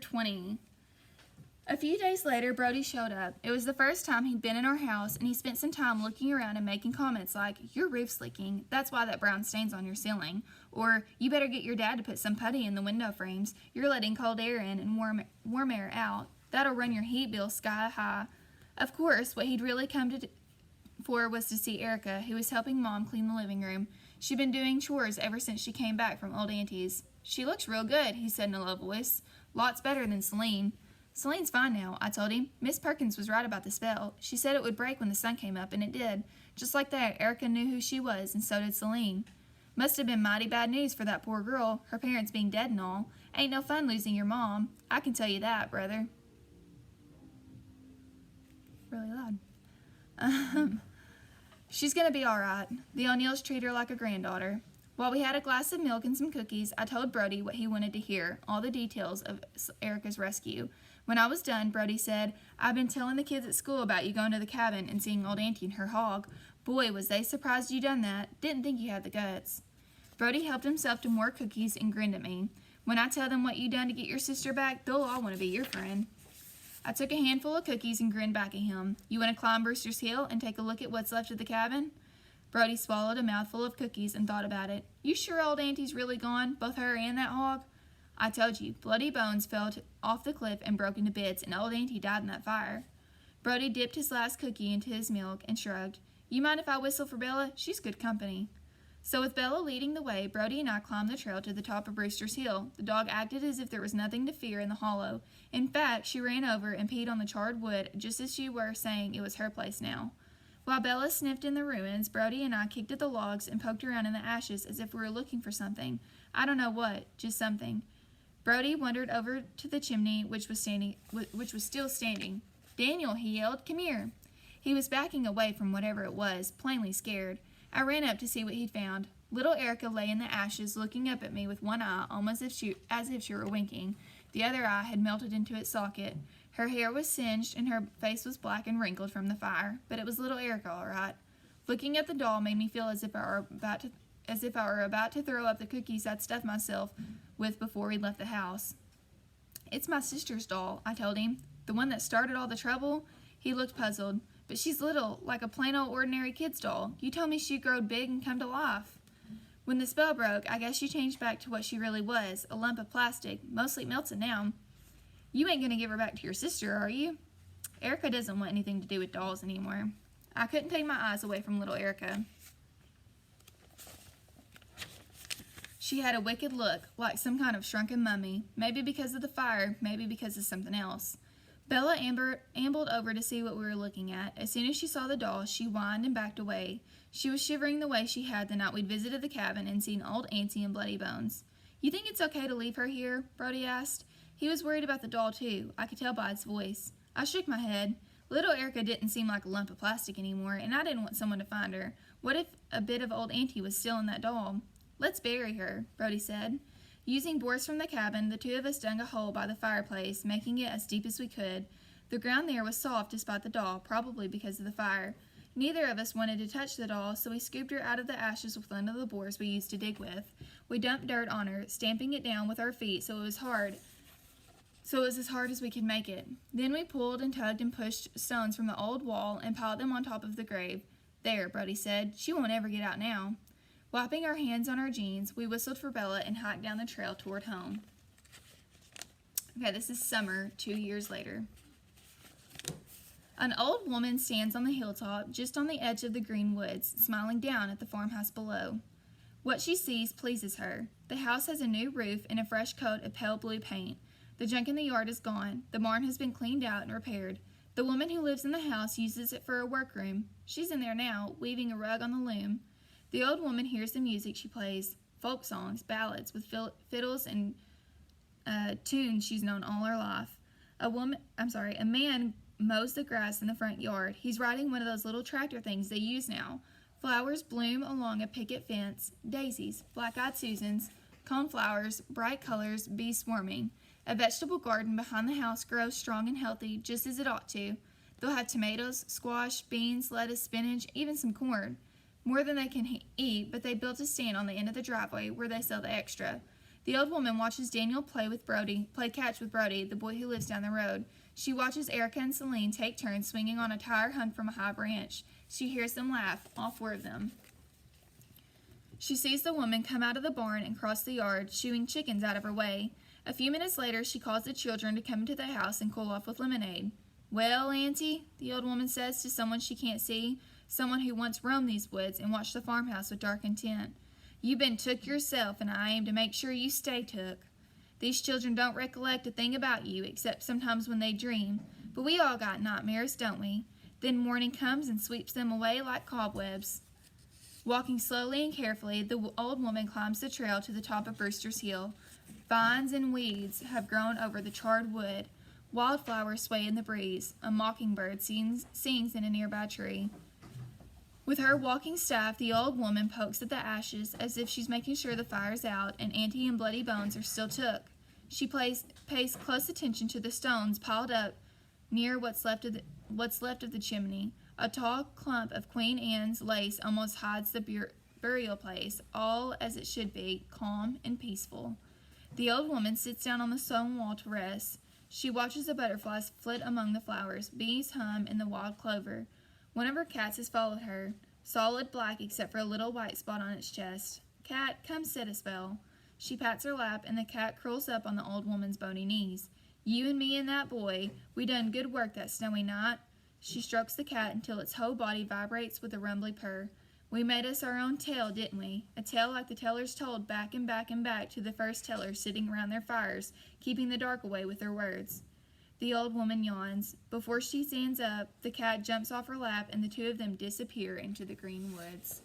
20. A few days later, Brody showed up. It was the first time he'd been in our house, and he spent some time looking around and making comments like, "Your roof's leaking. That's why that brown stain's on your ceiling." Or, "You better get your dad to put some putty in the window frames. You're letting cold air in and warm air out. That'll run your heat bill sky high." Of course, what he'd really come for was to see Erica, who was helping Mom clean the living room. She'd been doing chores ever since she came back from old Auntie's. "She looks real good," he said in a low voice. "Lots better than Celine." "Celine's fine now," I told him. "Miss Perkins was right about the spell. She said it would break when the sun came up, and it did. Just like that, Erica knew who she was, and so did Celine. Must have been mighty bad news for that poor girl, her parents being dead and all. Ain't no fun losing your mom. I can tell you that, brother." Really loud. "She's gonna be all right. The O'Neills treat her like a granddaughter." While we had a glass of milk and some cookies, I told Brody what he wanted to hear, all the details of Erica's rescue. When I was done, Brody said, "I've been telling the kids at school about you going to the cabin and seeing old Auntie and her hog. Boy, was they surprised you done that. Didn't think you had the guts." Brody helped himself to more cookies and grinned at me. "When I tell them what you done to get your sister back, they'll all want to be your friend." I took a handful of cookies and grinned back at him. "You want to climb Brewster's Hill and take a look at what's left of the cabin?" Brody swallowed a mouthful of cookies and thought about it. "You sure old Auntie's really gone, both her and that hog?" "I told you, Bloody Bones fell off the cliff and broke into bits, and old Auntie died in that fire." Brody dipped his last cookie into his milk and shrugged. "You mind if I whistle for Bella? She's good company." So with Bella leading the way, Brody and I climbed the trail to the top of Brewster's Hill. The dog acted as if there was nothing to fear in the hollow. In fact, she ran over and peed on the charred wood just as she were saying it was her place now. While Bella sniffed in the ruins, Brody and I kicked at the logs and poked around in the ashes as if we were looking for something. I don't know what, just something. Brody wandered over to the chimney, which was still standing. "Daniel," he yelled, "come here." He was backing away from whatever it was, plainly scared. I ran up to see what he'd found. Little Erica lay in the ashes, looking up at me with one eye, almost as if she were winking. The other eye had melted into its socket. Her hair was singed, and her face was black and wrinkled from the fire, but it was little Erica, all right. Looking at the doll made me feel as if I were about to throw up the cookies I'd stuffed myself with before we left the house. "It's my sister's doll," I told him. "The one that started all the trouble?" He looked puzzled. "But she's little, like a plain old ordinary kid's doll. You told me she growed big and come to life." "When the spell broke, I guess she changed back to what she really was, a lump of plastic, mostly melted now." "You ain't gonna give her back to your sister, are you?" "Erica doesn't want anything to do with dolls anymore." I couldn't take my eyes away from little Erica. She had a wicked look, like some kind of shrunken mummy, maybe because of the fire, maybe because of something else. Bella ambled over to see what we were looking at. As soon as she saw the doll, she whined and backed away. She was shivering the way she had the night we'd visited the cabin and seen old Auntie and Bloody Bones. "You think it's okay to leave her here?" Brody asked. He was worried about the doll, too. I could tell by his voice. I shook my head. Little Erica didn't seem like a lump of plastic anymore, and I didn't want someone to find her. What if a bit of old Auntie was still in that doll? "Let's bury her," Brody said. Using boards from the cabin, the two of us dug a hole by the fireplace, making it as deep as we could. The ground there was soft despite the doll, probably because of the fire. Neither of us wanted to touch the doll, so we scooped her out of the ashes with one of the boards we used to dig with. We dumped dirt on her, stamping it down with our feet so it was as hard as we could make it. Then we pulled and tugged and pushed stones from the old wall and piled them on top of the grave. "There," Brody said. "She won't ever get out now." Wiping our hands on our jeans, we whistled for Bella and hiked down the trail toward home. Okay, this is summer, 2 years later. An old woman stands on the hilltop, just on the edge of the green woods, smiling down at the farmhouse below. What she sees pleases her. The house has a new roof and a fresh coat of pale blue paint. The junk in the yard is gone. The barn has been cleaned out and repaired. The woman who lives in the house uses it for a workroom. She's in there now, weaving a rug on the loom. The old woman hears the music she plays, folk songs, ballads, with fiddles and tunes she's known all her life. A man mows the grass in the front yard. He's riding one of those little tractor things they use now. Flowers bloom along a picket fence, daisies, black-eyed Susans, coneflowers, bright colors, bees swarming. A vegetable garden behind the house grows strong and healthy, just as it ought to. They'll have tomatoes, squash, beans, lettuce, spinach, even some corn. More than they can eat, but they built a stand on the end of the driveway where they sell the extra. The old woman watches Daniel play catch with Brody, the boy who lives down the road. She watches Erica and Celine take turns swinging on a tire hung from a high branch. She hears them laugh, all four of them. She sees the woman come out of the barn and cross the yard, shooing chickens out of her way. A few minutes later, she calls the children to come into the house and cool off with lemonade. "Well, Auntie," the old woman says to someone she can't see, someone who once roamed these woods and watched the farmhouse with dark intent. "You been took yourself, and I aim to make sure you stay took. These children don't recollect a thing about you, except sometimes when they dream, but we all got nightmares, don't we? Then morning comes and sweeps them away like cobwebs." Walking slowly and carefully, the old woman climbs the trail to the top of Brewster's Hill. Vines and weeds have grown over the charred wood. Wildflowers sway in the breeze. A mockingbird sings in a nearby tree. With her walking staff, the old woman pokes at the ashes as if she's making sure the fire's out and Auntie and Bloody Bones are still took. She pays close attention to the stones piled up near what's left of the chimney. A tall clump of Queen Anne's lace almost hides the burial place, all as it should be, calm and peaceful. The old woman sits down on the stone wall to rest. She watches the butterflies flit among the flowers, bees hum in the wild clover. One of her cats has followed her, solid black except for a little white spot on its chest. "Cat, come sit a spell." She pats her lap, and the cat curls up on the old woman's bony knees. "You and me and that boy, we done good work that snowy night." She strokes the cat until its whole body vibrates with a rumbly purr. "We made us our own tale, didn't we? A tale like the tellers told back and back and back to the first tellers sitting around their fires, keeping the dark away with their words." The old woman yawns. Before she stands up, the cat jumps off her lap, and the two of them disappear into the green woods.